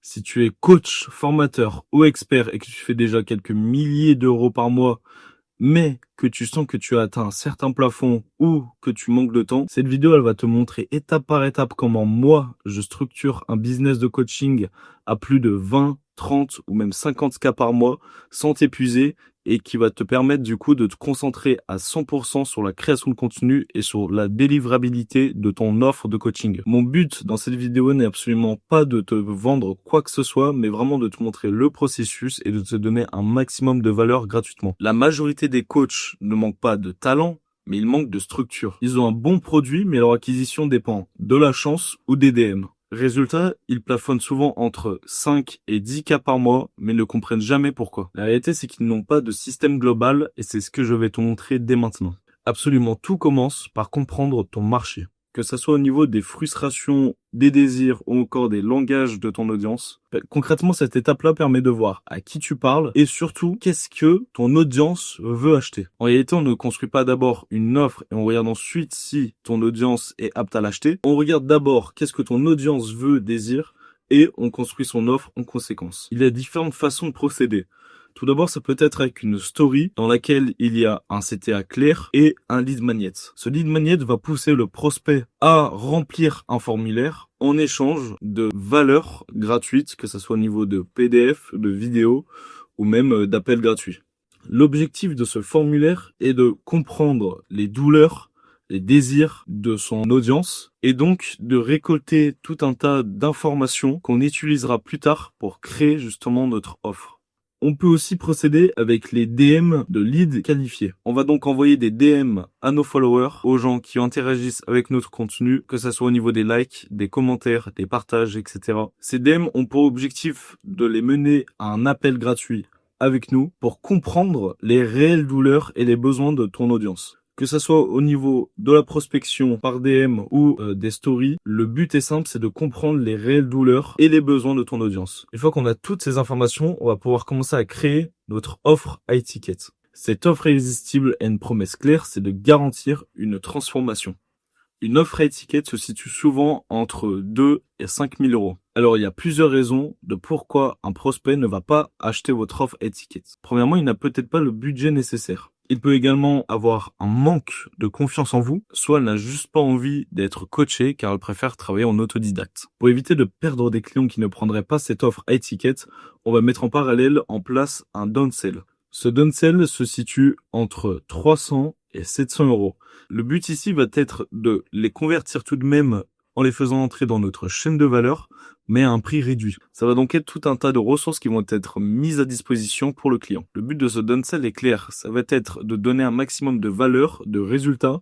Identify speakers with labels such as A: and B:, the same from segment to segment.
A: Si tu es coach, formateur ou expert et que tu fais déjà quelques milliers d'euros par mois, mais que tu sens que tu as atteint un certain plafond ou que tu manques de temps, cette vidéo, elle va te montrer étape par étape comment moi, je structure un business de coaching à plus de 20, 30 ou même 50 cas par mois sans t'épuiser et qui va te permettre du coup de te concentrer à 100% sur la création de contenu et sur la délivrabilité de ton offre de coaching. Mon but dans cette vidéo n'est absolument pas de te vendre quoi que ce soit, mais vraiment de te montrer le processus et de te donner un maximum de valeur gratuitement. La majorité des coachs ne manquent pas de talent, mais ils manquent de structure. Ils ont un bon produit, mais leur acquisition dépend de la chance ou des DM. Résultat, ils plafonnent souvent entre 5 et 10 cas par mois, mais ne comprennent jamais pourquoi. La réalité, c'est qu'ils n'ont pas de système global et c'est ce que je vais te montrer dès maintenant. Absolument tout commence par comprendre ton marché. Que ça soit au niveau des frustrations, des désirs ou encore des langages de ton audience. Concrètement, cette étape-là permet de voir à qui tu parles et surtout qu'est-ce que ton audience veut acheter. En réalité, on ne construit pas d'abord une offre et on regarde ensuite si ton audience est apte à l'acheter. On regarde d'abord qu'est-ce que ton audience veut, désire et on construit son offre en conséquence. Il y a différentes façons de procéder. Tout d'abord, ça peut être avec une story dans laquelle il y a un CTA clair et un lead magnet. Ce lead magnet va pousser le prospect à remplir un formulaire en échange de valeurs gratuites, que ce soit au niveau de PDF, de vidéos ou même d'appels gratuits. L'objectif de ce formulaire est de comprendre les douleurs, les désirs de son audience et donc de récolter tout un tas d'informations qu'on utilisera plus tard pour créer justement notre offre. On peut aussi procéder avec les DM de leads qualifiés. On va donc envoyer des DM à nos followers, aux gens qui interagissent avec notre contenu, que ce soit au niveau des likes, des commentaires, des partages, etc. Ces DM ont pour objectif de les mener à un appel gratuit avec nous pour comprendre les réelles douleurs et les besoins de ton audience. Que ça soit au niveau de la prospection par DM ou des stories, le but est simple, c'est de comprendre les réelles douleurs et les besoins de ton audience. Une fois qu'on a toutes ces informations, on va pouvoir commencer à créer notre offre high ticket. Cette offre irrésistible a une promesse claire, c'est de garantir une transformation. Une offre high ticket se situe souvent entre 2 et 5 000 euros. Alors, il y a plusieurs raisons de pourquoi un prospect ne va pas acheter votre offre high ticket. Premièrement, il n'a peut-être pas le budget nécessaire. Il peut également avoir un manque de confiance en vous, soit elle n'a juste pas envie d'être coachée car elle préfère travailler en autodidacte. Pour éviter de perdre des clients qui ne prendraient pas cette offre high ticket, on va mettre en parallèle en place un downsell. Ce downsell se situe entre 300 et 700 euros. Le but ici va être de les convertir tout de même en les faisant entrer dans notre chaîne de valeur, mais à un prix réduit. Ça va donc être tout un tas de ressources qui vont être mises à disposition pour le client. Le but de ce downsell est clair, ça va être de donner un maximum de valeur, de résultats,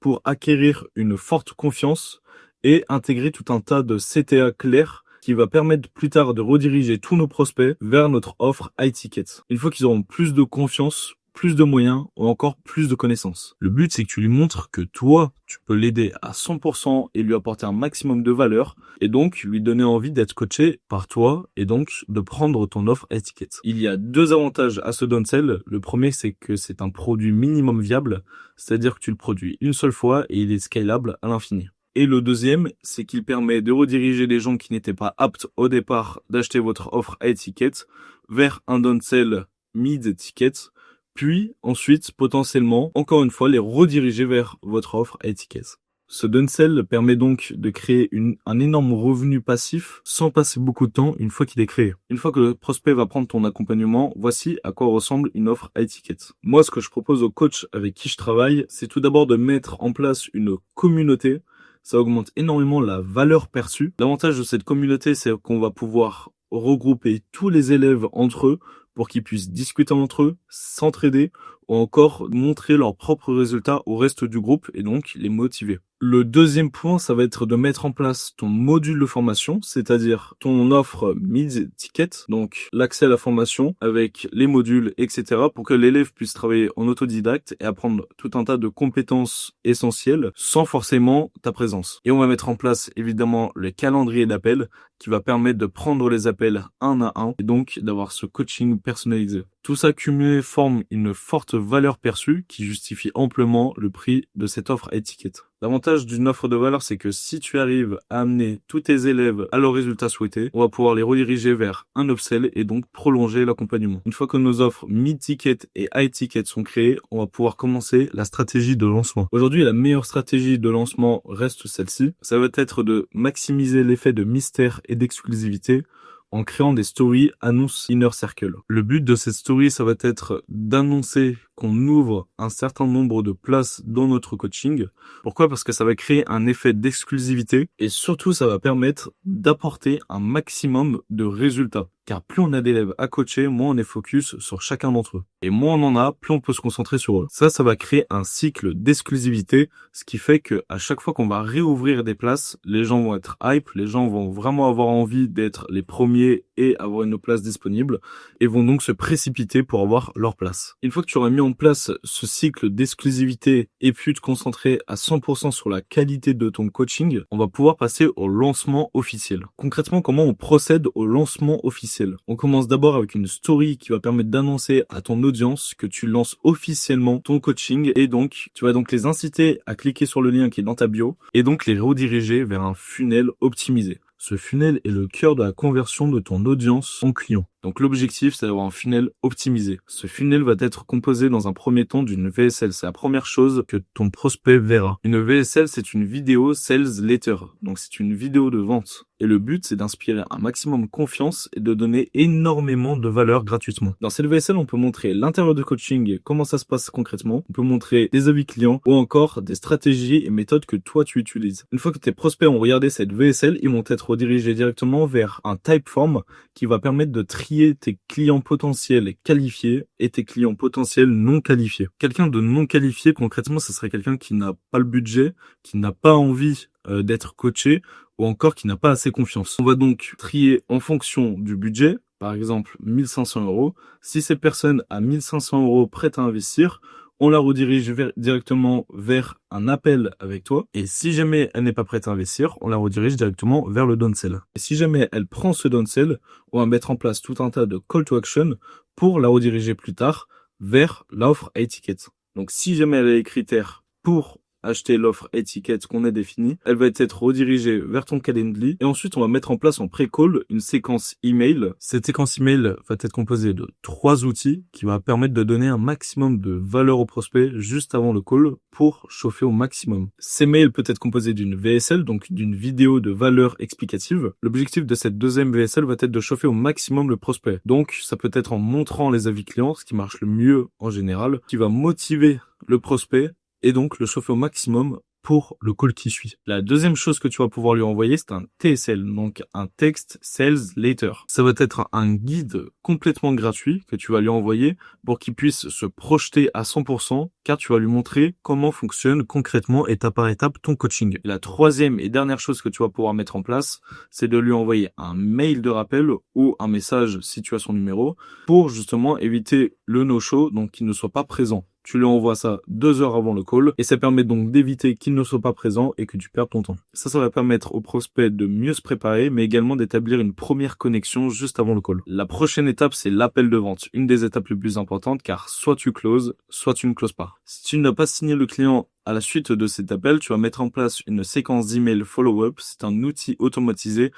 A: pour acquérir une forte confiance et intégrer tout un tas de CTA clairs qui va permettre plus tard de rediriger tous nos prospects vers notre offre high ticket. Une fois qu'ils auront plus de confiance, plus de moyens ou encore plus de connaissances. Le but, c'est que tu lui montres que toi, tu peux l'aider à 100% et lui apporter un maximum de valeur et donc lui donner envie d'être coaché par toi et donc de prendre ton offre étiquette. Il y a deux avantages à ce downsell. Le premier, c'est que c'est un produit minimum viable, c'est-à-dire que tu le produis une seule fois et il est scalable à l'infini. Et le deuxième, c'est qu'il permet de rediriger les gens qui n'étaient pas aptes au départ d'acheter votre offre à étiquette vers un downsell mid-ticket, puis ensuite, potentiellement, encore une fois, les rediriger vers votre offre à étiquette. Ce downsell permet donc de créer un énorme revenu passif sans passer beaucoup de temps une fois qu'il est créé. Une fois que le prospect va prendre ton accompagnement, voici à quoi ressemble une offre à étiquette. Moi, ce que je propose aux coachs avec qui je travaille, c'est tout d'abord de mettre en place une communauté. Ça augmente énormément la valeur perçue. L'avantage de cette communauté, c'est qu'on va pouvoir regrouper tous les élèves entre eux pour qu'ils puissent discuter entre eux, s'entraider ou encore montrer leurs propres résultats au reste du groupe et donc les motiver. Le deuxième point, ça va être de mettre en place ton module de formation, c'est-à-dire ton offre mid-ticket, donc l'accès à la formation avec les modules, etc. pour que l'élève puisse travailler en autodidacte et apprendre tout un tas de compétences essentielles sans forcément ta présence. Et on va mettre en place évidemment le calendrier d'appels qui va permettre de prendre les appels un à un et donc d'avoir ce coaching personnalisé. Tout ça cumulé forme une forte valeur perçue qui justifie amplement le prix de cette offre à étiquette. L'avantage d'une offre de valeur, c'est que si tu arrives à amener tous tes élèves à leur résultat souhaité, on va pouvoir les rediriger vers un upsell et donc prolonger l'accompagnement. Une fois que nos offres mid-ticket et high-ticket sont créées, on va pouvoir commencer la stratégie de lancement. Aujourd'hui, la meilleure stratégie de lancement reste celle-ci. Ça va être de maximiser l'effet de mystère et d'exclusivité en créant des stories annonces Inner Circle. Le but de cette story, ça va être d'annoncer qu'on ouvre un certain nombre de places dans notre coaching. Pourquoi? Parce que ça va créer un effet d'exclusivité et surtout, ça va permettre d'apporter un maximum de résultats. Car plus on a d'élèves à coacher, moins on est focus sur chacun d'entre eux. Et moins on en a, plus on peut se concentrer sur eux. Ça va créer un cycle d'exclusivité, ce qui fait que à chaque fois qu'on va réouvrir des places, les gens vont être hype, les gens vont vraiment avoir envie d'être les premiers et avoir une place disponible, et vont donc se précipiter pour avoir leur place. Une fois que tu auras mis en place ce cycle d'exclusivité et puis te concentrer à 100% sur la qualité de ton coaching, on va pouvoir passer au lancement officiel. Concrètement, comment on procède au lancement officiel? On commence d'abord avec une story qui va permettre d'annoncer à ton audience que tu lances officiellement ton coaching et donc tu vas donc les inciter à cliquer sur le lien qui est dans ta bio et donc les rediriger vers un funnel optimisé. Ce funnel est le cœur de la conversion de ton audience en client. Donc l'objectif, c'est d'avoir un funnel optimisé. Ce funnel va être composé dans un premier temps d'une VSL. C'est la première chose que ton prospect verra. Une VSL, c'est une vidéo sales letter. Donc c'est une vidéo de vente. Et le but, c'est d'inspirer un maximum de confiance et de donner énormément de valeur gratuitement. Dans cette VSL, on peut montrer l'intérieur de coaching et comment ça se passe concrètement. On peut montrer des avis clients ou encore des stratégies et méthodes que toi tu utilises. Une fois que tes prospects ont regardé cette VSL, ils vont être redirigés directement vers un Typeform qui va permettre de trier tes clients potentiels qualifiés et tes clients potentiels non qualifiés. Quelqu'un de non qualifié, concrètement, ce serait quelqu'un qui n'a pas le budget, qui n'a pas envie d'être coaché ou encore qui n'a pas assez confiance. On va donc trier en fonction du budget, par exemple 1500 €. Si ces personnes à 1500 € prêtes à investir, on la redirige directement vers un appel avec toi. Et si jamais elle n'est pas prête à investir, on la redirige directement vers le downsell. Et si jamais elle prend ce downsell, on va mettre en place tout un tas de call to action pour la rediriger plus tard vers l'offre high-ticket. Donc si jamais elle a les critères pour acheter l'offre étiquette qu'on a définie, elle va être redirigée vers ton Calendly et ensuite on va mettre en place en pré-call une séquence email. Cette séquence email va être composée de 3 outils qui va permettre de donner un maximum de valeur au prospect juste avant le call pour chauffer au maximum. Ces mails peut être composé d'une VSL, donc d'une vidéo de valeur explicative. L'objectif de cette deuxième VSL va être de chauffer au maximum le prospect. Donc ça peut être en montrant les avis clients, ce qui marche le mieux en général, qui va motiver le prospect et donc le chauffer au maximum pour le call qui suit. La deuxième chose que tu vas pouvoir lui envoyer, c'est un TSL, donc un Text Sales Letter. Ça va être un guide complètement gratuit que tu vas lui envoyer pour qu'il puisse se projeter à 100%, car tu vas lui montrer comment fonctionne concrètement étape par étape ton coaching. Et la troisième et dernière chose que tu vas pouvoir mettre en place, c'est de lui envoyer un mail de rappel ou un message si tu as son numéro pour justement éviter le no-show, donc qu'il ne soit pas présent. Tu lui envoies ça 2 heures avant le call et ça permet donc d'éviter qu'il ne soit pas présent et que tu perdes ton temps. Ça va permettre au prospect de mieux se préparer mais également d'établir une première connexion juste avant le call. La prochaine étape, c'est l'appel de vente. Une des étapes les plus importantes car soit tu closes, soit tu ne closes pas. Si tu n'as pas signé le client à la suite de cet appel, tu vas mettre en place une séquence d'email follow-up. C'est un outil automatisé.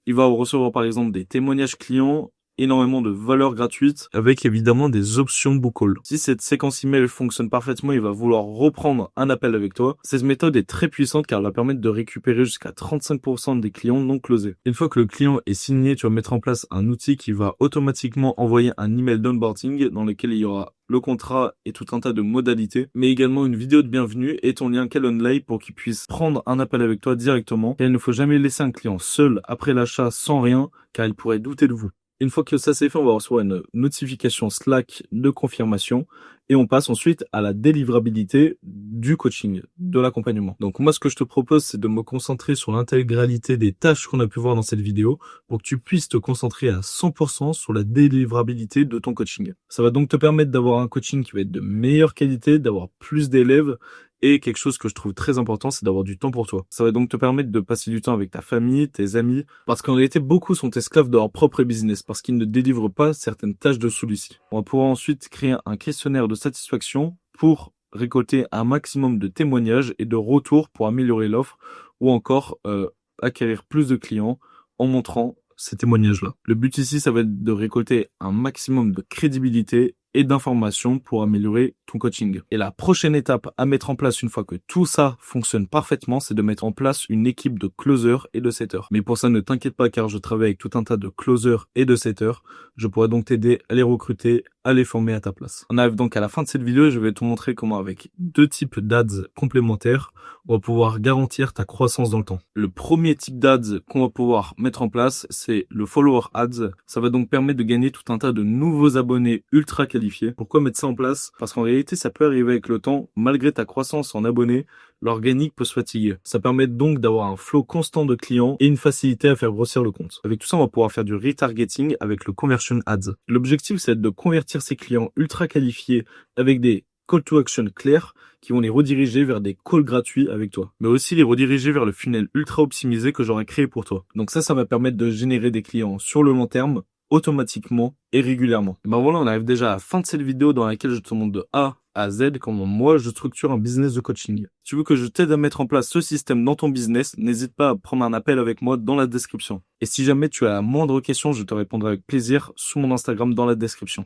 A: Il va recevoir par exemple des témoignages clients, énormément de valeur gratuite avec évidemment des options book call. Si cette séquence email fonctionne parfaitement, il va vouloir reprendre un appel avec toi. Cette méthode est très puissante car elle va permettre de récupérer jusqu'à 35% des clients non closés. Une fois que le client est signé, tu vas mettre en place un outil qui va automatiquement envoyer un email d'onboarding dans lequel il y aura le contrat et tout un tas de modalités, mais également une vidéo de bienvenue et ton lien Calendly pour qu'il puisse prendre un appel avec toi directement. Et il ne faut jamais laisser un client seul après l'achat sans rien car il pourrait douter de vous. Une fois que ça c'est fait, on va recevoir une notification Slack de confirmation et on passe ensuite à la délivrabilité du coaching, de l'accompagnement. Donc moi, ce que je te propose, c'est de me concentrer sur l'intégralité des tâches qu'on a pu voir dans cette vidéo pour que tu puisses te concentrer à 100% sur la délivrabilité de ton coaching. Ça va donc te permettre d'avoir un coaching qui va être de meilleure qualité, d'avoir plus d'élèves. Et quelque chose que je trouve très important, c'est d'avoir du temps pour toi. Ça va donc te permettre de passer du temps avec ta famille, tes amis, parce qu'en réalité, beaucoup sont esclaves de leur propre business, parce qu'ils ne délivrent pas certaines tâches de celui-ci. On va pouvoir ensuite créer un questionnaire de satisfaction pour récolter un maximum de témoignages et de retours pour améliorer l'offre ou encore acquérir plus de clients en montrant ces témoignages-là. Le but ici, ça va être de récolter un maximum de crédibilité et d'informations pour améliorer ton coaching. Et la prochaine étape à mettre en place une fois que tout ça fonctionne parfaitement, c'est de mettre en place une équipe de closers et de setters. Mais pour ça, ne t'inquiète pas car je travaille avec tout un tas de closers et de setters. Je pourrais donc t'aider à les recruter, à les former à ta place. On arrive donc à la fin de cette vidéo et je vais te montrer comment avec 2 types d'ads complémentaires, on va pouvoir garantir ta croissance dans le temps. Le premier type d'ads qu'on va pouvoir mettre en place, c'est le follower ads. Ça va donc permettre de gagner tout un tas de nouveaux abonnés ultra qualifiés. Pourquoi mettre ça en place? Parce qu'en réalité, ça peut arriver avec le temps, malgré ta croissance en abonnés, l'organique peut se fatiguer. Ça permet donc d'avoir un flow constant de clients et une facilité à faire grossir le compte. Avec tout ça, on va pouvoir faire du retargeting avec le conversion ads. L'objectif, c'est de convertir ces clients ultra qualifiés avec des call to action clairs qui vont les rediriger vers des calls gratuits avec toi, mais aussi les rediriger vers le funnel ultra optimisé que j'aurais créé pour toi. Donc ça va permettre de générer des clients sur le long terme, automatiquement et régulièrement. Et ben voilà, on arrive déjà à la fin de cette vidéo dans laquelle je te montre de A à Z comment moi je structure un business de coaching. Si tu veux que je t'aide à mettre en place ce système dans ton business, n'hésite pas à prendre un appel avec moi dans la description. Et si jamais tu as la moindre question, je te répondrai avec plaisir sur mon Instagram dans la description.